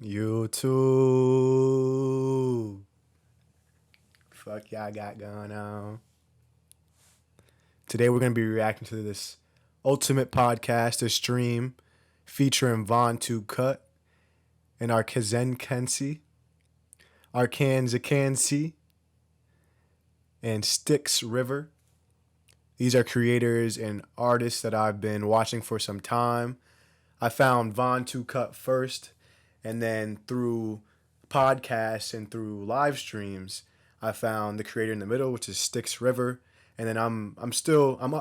YouTube. Fuck y'all got going on. Today we're going to be reacting to this ultimate podcast, a stream featuring VONTOOCUT and ARCAZECANSEE, ARCAZECANSEE, and Styx River. These are creators and artists that I've been watching for some time. I found VONTOOCUT first, and then through podcasts and through live streams, I found the creator in the middle, which is Styx River. And then I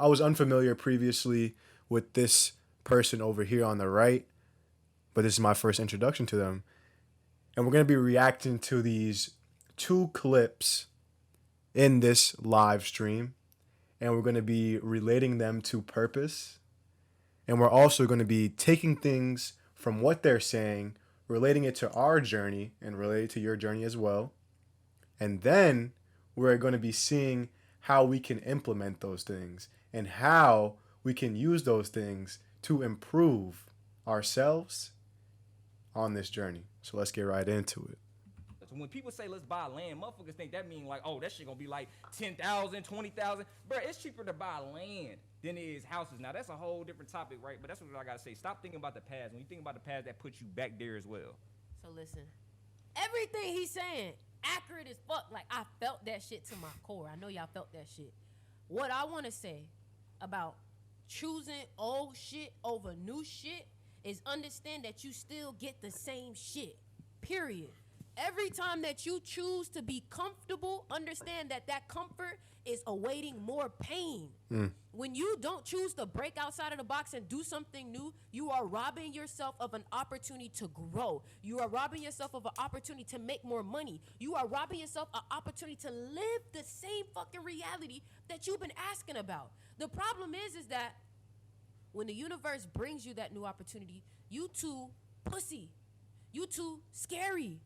was unfamiliar previously with this person over here on the right, but this is my first introduction to them. And we're going to be reacting to these two clips in this live stream, and we're going to be relating them to purpose. And we're also going to be taking things from what they're saying, relating it to our journey and related to your journey as well. And then we're going to be seeing how we can implement those things and how we can use those things to improve ourselves on this journey. So let's get right into it. So when people say let's buy land, motherfuckers think that mean like, oh, that shit gonna be like 10,000, 20,000. Bro, it's cheaper to buy land than it is houses. Now that's a whole different topic, right? But that's what I gotta say. Stop thinking about the past. When you think about the past, that puts you back there as well. So listen, everything he's saying, accurate as fuck. Like, I felt that shit to my core. I know y'all felt that shit. What I want to say about choosing old shit over new shit is understand that you still get the same shit, period. Every time that you choose to be comfortable, understand that that comfort is awaiting more pain. When you don't choose to break outside of the box and do something new, you are robbing yourself of an opportunity to grow. You are robbing yourself of an opportunity to make more money. You are robbing yourself an opportunity to live the same fucking reality that you've been asking about. The problem is that when the universe brings you that new opportunity, you too pussy. You too scary.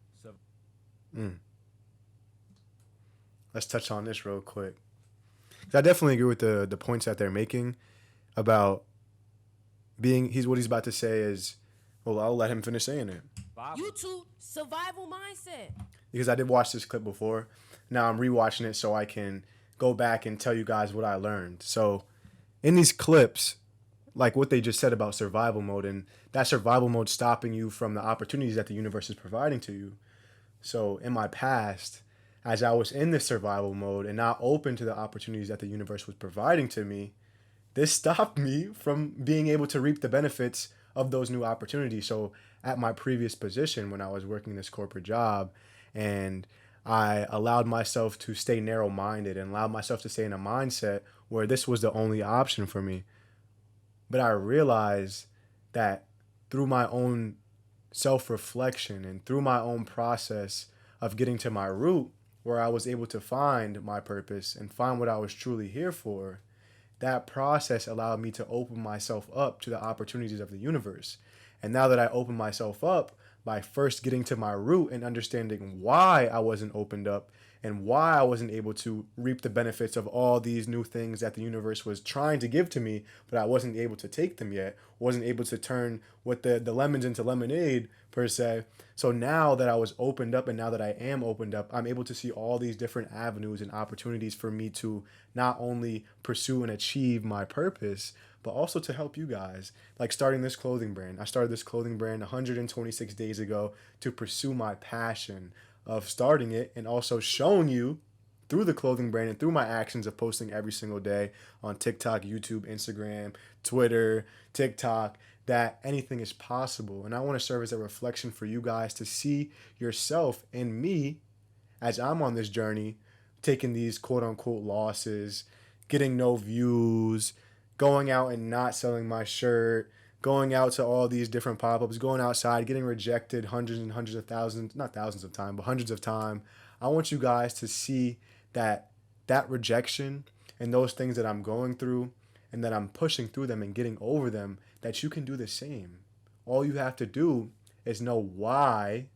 Let's touch on this real quick. 'Cause I definitely agree with the points that they're making about what he's about to say is, well, I'll let him finish saying it. You too survival mindset. Because I did watch this clip before. Now I'm rewatching it so I can go back and tell you guys what I learned. So in these clips, like what they just said about survival mode, and that survival mode stopping you from the opportunities that the universe is providing to you. So in my past, as I was in this survival mode and not open to the opportunities that the universe was providing to me, this stopped me from being able to reap the benefits of those new opportunities. So at my previous position, when I was working this corporate job, and I allowed myself to stay narrow-minded and allowed myself to stay in a mindset where this was the only option for me. But I realized that through my own self-reflection and through my own process of getting to my root, where I was able to find my purpose and find what I was truly here for, that process allowed me to open myself up to the opportunities of the universe. And now that I open myself up by first getting to my root and understanding why I wasn't opened up and why I wasn't able to reap the benefits of all these new things that the universe was trying to give to me, but I wasn't able to take them yet, wasn't able to turn what the lemons into lemonade, per se. So now that I was opened up and now that I am opened up, I'm able to see all these different avenues and opportunities for me to not only pursue and achieve my purpose, but also to help you guys. Like starting this clothing brand. I started this clothing brand 126 days ago to pursue my passion of starting it and also showing you through the clothing brand and through my actions of posting every single day on TikTok, YouTube, Instagram, Twitter, TikTok, that anything is possible. And I want to serve as a reflection for you guys to see yourself in me as I'm on this journey, taking these quote unquote losses, getting no views, going out and not selling my shirt, going out to all these different pop-ups, going outside, getting rejected hundreds and hundreds of thousands, not thousands of times, but hundreds of times. I want you guys to see that rejection and those things that I'm going through and that I'm pushing through them and getting over them, that you can do the same. All you have to do is know why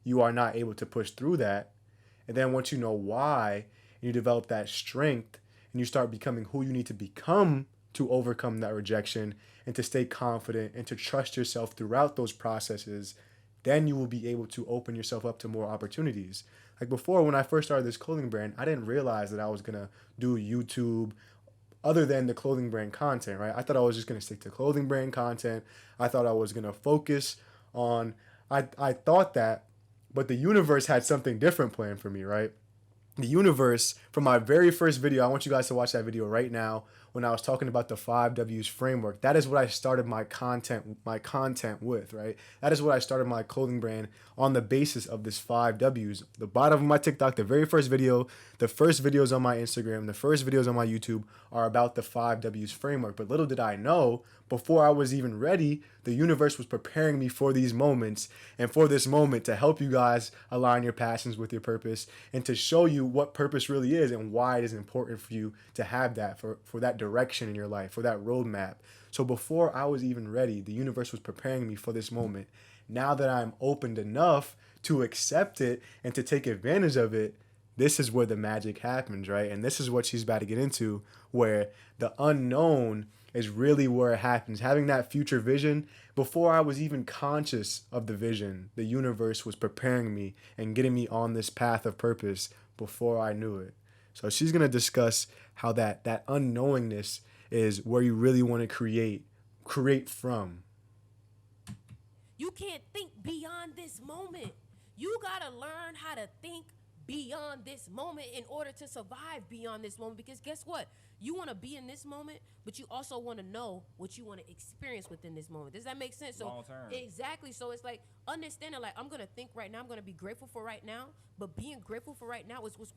you are not able to push through that. And then once you know why, and you develop that strength, and you start becoming who you need to become to overcome that rejection and to stay confident and to trust yourself throughout those processes, then you will be able to open yourself up to more opportunities. Like before, when I first started this clothing brand, I didn't realize that I was gonna do YouTube other than the clothing brand content, right? I thought I was just gonna stick to clothing brand content. I thought I was gonna focus on, I thought that, but the universe had something different planned for me, right? The universe, from my very first video, I want you guys to watch that video right now, when I was talking about the 5 W's framework. That is what I started my content with, right? That is what I started my clothing brand on, the basis of this 5 W's. The bottom of my TikTok, the very first video, the first videos on my Instagram, the first videos on my YouTube are about the 5 W's framework. But little did I know, before I was even ready, the universe was preparing me for these moments, and for this moment to help you guys align your passions with your purpose, and to show you what purpose really is and why it is important for you to have that, for that direction in your life, for that roadmap. So before I was even ready, the universe was preparing me for this moment. Now that I'm opened enough to accept it and to take advantage of it, this is where the magic happens, right? And this is what she's about to get into, where the unknown is really where it happens. Having that future vision, before I was even conscious of the vision, the universe was preparing me and getting me on this path of purpose before I knew it. So she's going to discuss how that unknowingness is where you really want to create from. You can't think beyond this moment. You gotta learn how to think beyond this moment in order to survive beyond this moment. Because guess what? You want to be in this moment, but you also want to know what you want to experience within this moment. Does that make sense? So Long term. exactly. So it's like understanding, like, I'm gonna think right now. I'm gonna be grateful for right now. But being grateful for right now is what's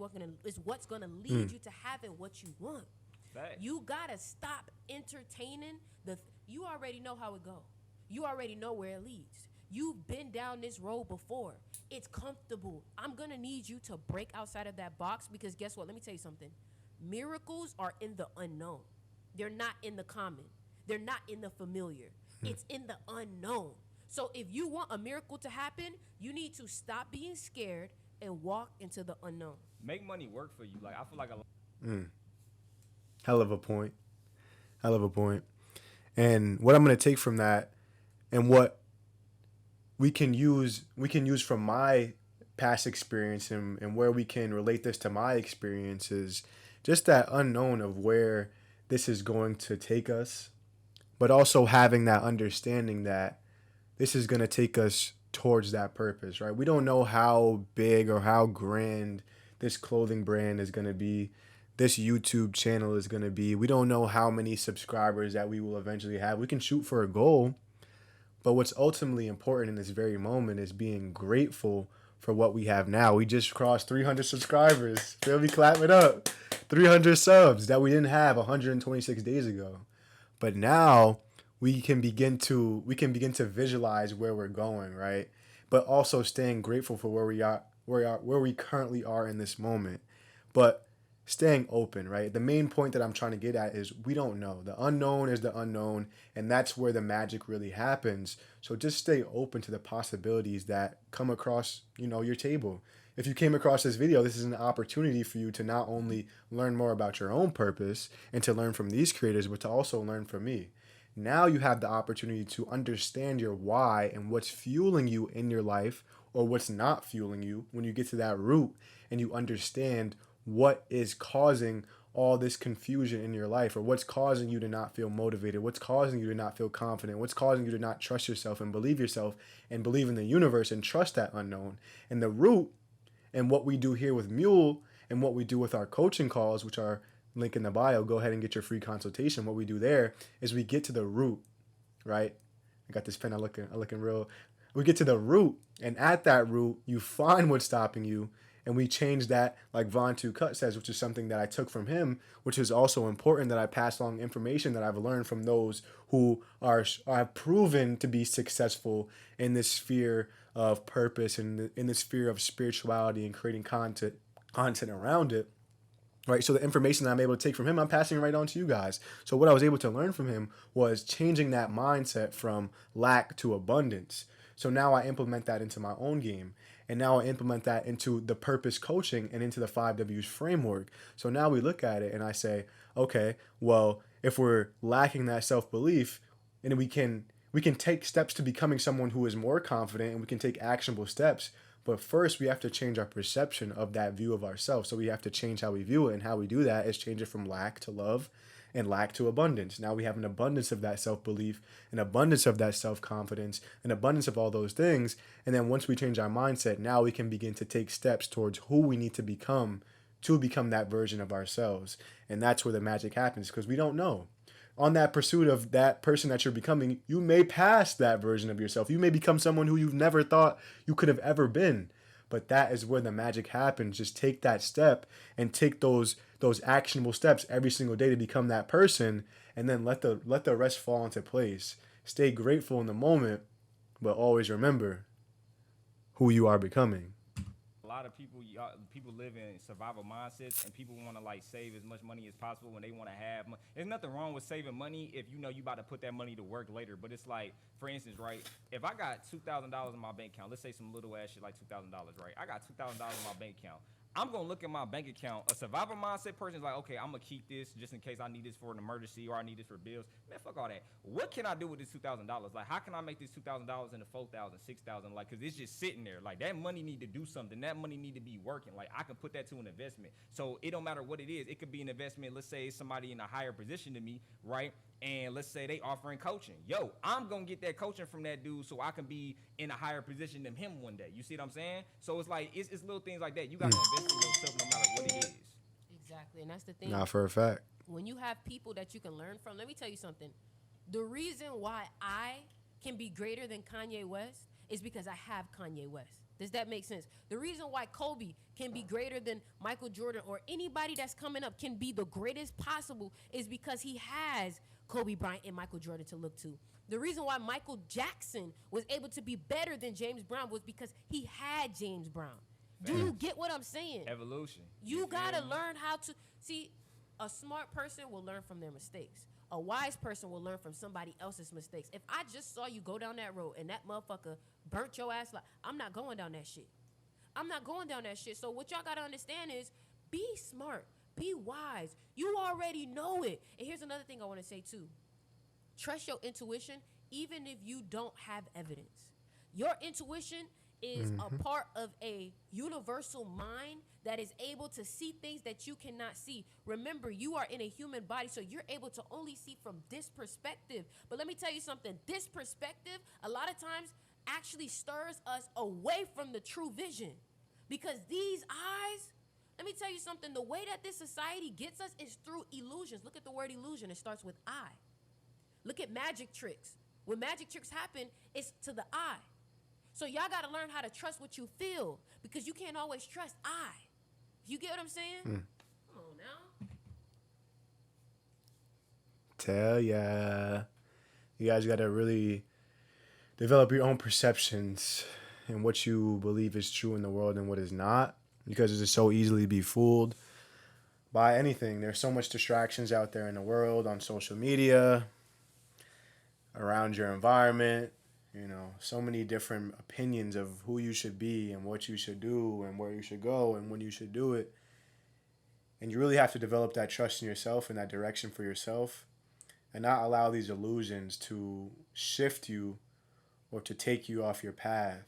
gonna lead you to having what you want. Fact. You gotta stop entertaining you already know how it go. You already know where it leads. You've been down this road before. It's comfortable. I'm gonna need you to break outside of that box, because guess what? Let me tell you something. Miracles are in the unknown. They're not in the common. They're not in the familiar. It's in the unknown. So if you want a miracle to happen, you need to stop being scared and walk into the unknown. Make money work for you. Like, I feel like Hell of a point. Hell of a point. And what I'm going to take from that, and what we can use from my past experience, and where we can relate this to my experiences, just that unknown of where this is going to take us, but also having that understanding that this is going to take us towards that purpose, right? We don't know how big or how grand this clothing brand is going to be, this YouTube channel is going to be. We don't know how many subscribers that we will eventually have. We can shoot for a goal, but what's ultimately important in this very moment is being grateful for what we have now. We just crossed 300 subscribers. Feel me? Clap it up. 300 subs that we didn't have 126 days ago. But now we can begin to visualize where we're going, right? But also staying grateful for where we currently are in this moment. But staying open, right? The main point that I'm trying to get at is we don't know. The unknown is the unknown, and that's where the magic really happens. So just stay open to the possibilities that come across, your table. If you came across this video, this is an opportunity for you to not only learn more about your own purpose and to learn from these creators, but to also learn from me. Now you have the opportunity to understand your why and what's fueling you in your life, or what's not fueling you. When you get to that root and you understand what is causing all this confusion in your life, or what's causing you to not feel motivated, what's causing you to not feel confident, what's causing you to not trust yourself and believe in the universe and trust that unknown. And the root, and what we do here with Mule, and what we do with our coaching calls, which are link in the bio, go ahead and get your free consultation. What we do there is we get to the root, right? I got this pen, I looking real. We get to the root, and at that root, you find what's stopping you. And we change that, like VONTOOCUT says, which is something that I took from him, which is also important, that I pass along information that I've learned from those who are proven to be successful in this sphere of purpose, and in this sphere of spirituality, and creating content around it. Right, so the information that I'm able to take from him, I'm passing right on to you guys. So what I was able to learn from him was changing that mindset from lack to abundance. So now I implement that into my own game. And now I implement that into the purpose coaching and into the 5 W's framework. So now we look at it and I say, okay, well, if we're lacking that self-belief, and we can we can take steps to becoming someone who is more confident, and we can take actionable steps. But first, we have to change our perception of that view of ourselves. So we have to change how we view it. And how we do that is change it from lack to love and lack to abundance. Now we have an abundance of that self-belief, an abundance of that self-confidence, an abundance of all those things. And then once we change our mindset, now we can begin to take steps towards who we need to become that version of ourselves. And that's where the magic happens, because we don't know. On that pursuit of that person that you're becoming, you may pass that version of yourself. You may become someone who you've never thought you could have ever been. But that is where the magic happens. Just take that step and take those actionable steps every single day to become that person, and then let the rest fall into place. Stay grateful in the moment, but always remember who you are becoming. A lot of people live in survival mindsets, and people want to like save as much money as possible when they want to have money. There's nothing wrong with saving money if you know you about to put that money to work later. But it's like, for instance, right? If I got $2,000 in my bank account, let's say some little ass shit like $2,000, right? I got $2,000 in my bank account. I'm gonna look at my bank account. A survival mindset person is like, okay, I'm gonna keep this just in case I need this for an emergency or I need this for bills. Man, fuck all that. What can I do with this $2,000? Like, how can I make this $2,000 into $4,000, $6,000? Like, cause it's just sitting there. Like, that money need to do something. That money need to be working. Like, I can put that to an investment. So it don't matter what it is. It could be an investment. Let's say somebody in a higher position than me, right? And let's say they offering coaching. Yo, I'm going to get that coaching from that dude so I can be in a higher position than him one day. You see what I'm saying? So it's like, it's little things like that. You got to invest in yourself no matter what it is. Exactly. And that's the thing. Not for a fact. When you have people that you can learn from, let me tell you something. The reason why I can be greater than Kanye West is because I have Kanye West. Does that make sense? The reason why Kobe can be greater than Michael Jordan or anybody that's coming up can be the greatest possible is because he has Kobe Bryant and Michael Jordan to look to. The reason why Michael Jackson was able to be better than James Brown was because he had James Brown. Do you get what I'm saying? Evolution. You got to learn how to see. A smart person will learn from their mistakes. A wise person will learn from somebody else's mistakes. If I just saw you go down that road and that motherfucker burnt your ass, like, I'm not going down that shit. I'm not going down that shit. So what y'all got to understand is be smart. Be wise. You already know it. And here's another thing I want to say too. Trust your intuition even if you don't have evidence. Your intuition is a part of a universal mind that is able to see things that you cannot see. Remember, you are in a human body, so you're able to only see from this perspective. But let me tell you something. This perspective, a lot of times, actually stirs us away from the true vision. Because these eyes, let me tell you something. The way that this society gets us is through illusions. Look at the word illusion. It starts with eye. Look at magic tricks. When magic tricks happen, it's to the eye. So y'all got to learn how to trust what you feel because you can't always trust I. You get what I'm saying? Come on now. Tell ya. You guys got to really develop your own perceptions and what you believe is true in the world and what is not, because it's so easily be fooled by anything. There's so much distractions out there in the world, on social media, around your environment. You know, so many different opinions of who you should be and what you should do and where you should go and when you should do it. And you really have to develop that trust in yourself and that direction for yourself and not allow these illusions to shift you or to take you off your path.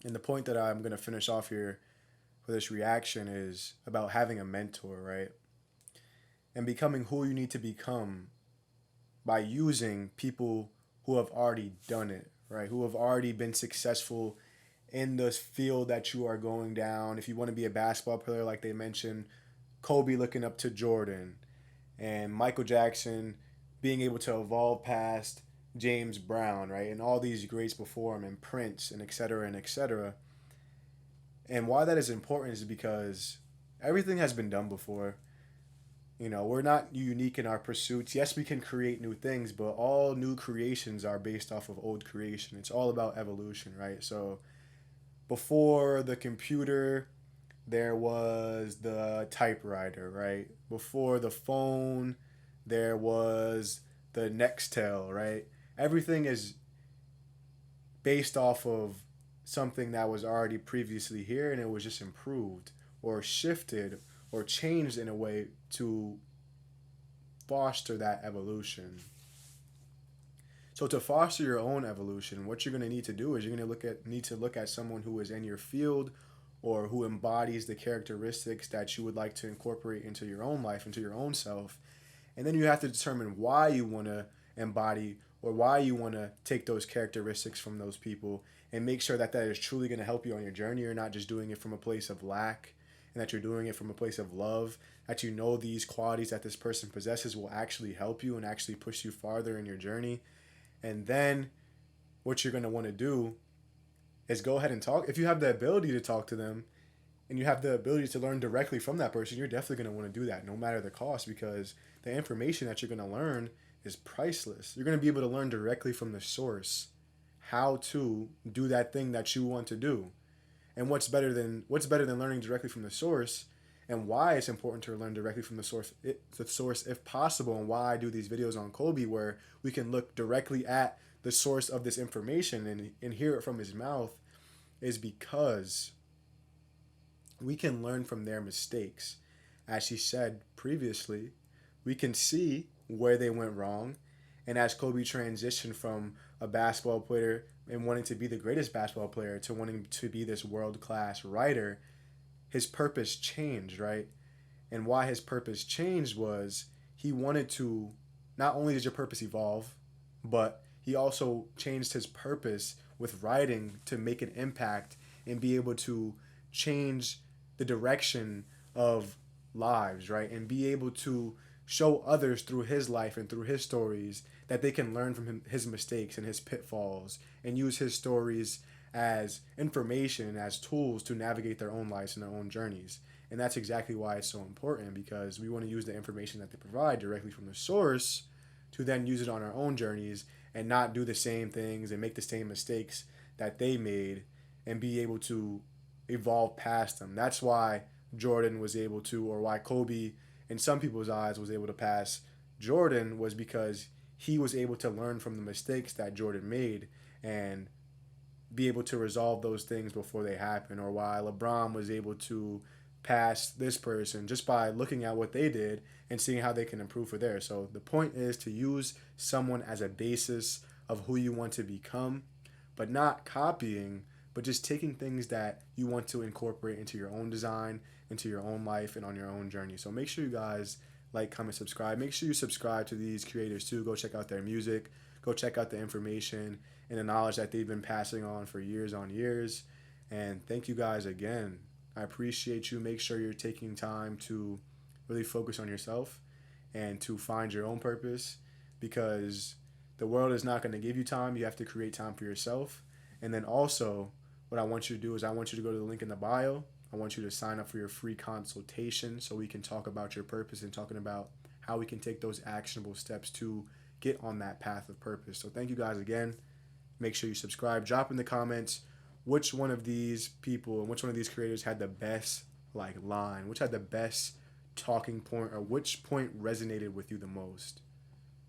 And the point that I'm going to finish off here for this reaction is about having a mentor, right? And becoming who you need to become by using people who have already done it, right? Who have already been successful in this field that you are going down. If you want to be a basketball player, like they mentioned, Kobe looking up to Jordan and Michael Jackson being able to evolve past James Brown, right? And all these greats before him and Prince and et cetera and et cetera. And why that is important is because everything has been done before. You know, we're not unique in our pursuits. Yes, we can create new things, but all new creations are based off of old creation. It's all about evolution, right? So before the computer, there was the typewriter, right? Before the phone, there was the Nextel, right? Everything is based off of something that was already previously here, and it was just improved or shifted or changed in a way to foster that evolution. So to foster your own evolution, what you're going to need to do is you're going to need to look at someone who is in your field or who embodies the characteristics that you would like to incorporate into your own life, into your own self. And then you have to determine why you want to embody or why you want to take those characteristics from those people and make sure that that is truly going to help you on your journey. You're not just doing it from a place of lack, and that you're doing it from a place of love, that you know these qualities that this person possesses will actually help you and actually push you farther in your journey. And then what you're going to want to do is go ahead and talk. If you have the ability to talk to them and you have the ability to learn directly from that person, you're definitely going to want to do that no matter the cost, because the information that you're going to learn is priceless. You're going to be able to learn directly from the source how to do that thing that you want to do. And what's better than learning directly from the source, and why it's important to learn directly from the source if possible, and why I do these videos on Kobe where we can look directly at the source of this information and hear it from his mouth, is because we can learn from their mistakes. As she said previously, we can see where they went wrong. And as Kobe transitioned from a basketball player and wanting to be the greatest basketball player to wanting to be this world-class writer, his purpose changed, right? And why his purpose changed was he wanted to, not only did your purpose evolve, but he also changed his purpose with writing to make an impact and be able to change the direction of lives, right? And be able to show others through his life and through his stories that they can learn from his mistakes and his pitfalls and use his stories as information, as tools to navigate their own lives and their own journeys. And that's exactly why it's so important, because we want to use the information that they provide directly from the source to then use it on our own journeys and not do the same things and make the same mistakes that they made and be able to evolve past them. That's why Jordan was able to, or why Kobe, in some people's eyes, was able to pass Jordan, was because he was able to learn from the mistakes that Jordan made and be able to resolve those things before they happen, or why LeBron was able to pass this person just by looking at what they did and seeing how they can improve for theirs. So the point is to use someone as a basis of who you want to become, but not copying, but just taking things that you want to incorporate into your own design, into your own life, and on your own journey. So make sure you guys like, comment, subscribe. Make sure you subscribe to these creators too. Go check out their music. Go check out the information and the knowledge that they've been passing on for years on years. And thank you guys again. I appreciate you. Make sure you're taking time to really focus on yourself and to find your own purpose, because the world is not going to give you time. You have to create time for yourself. And then also, what I want you to do is I want you to go to the link in the bio. I want you to sign up for your free consultation so we can talk about your purpose and talking about how we can take those actionable steps to get on that path of purpose. So thank you guys again. Make sure you subscribe. Drop in the comments which one of these people and which one of these creators had the best line, which had the best talking point, or which point resonated with you the most.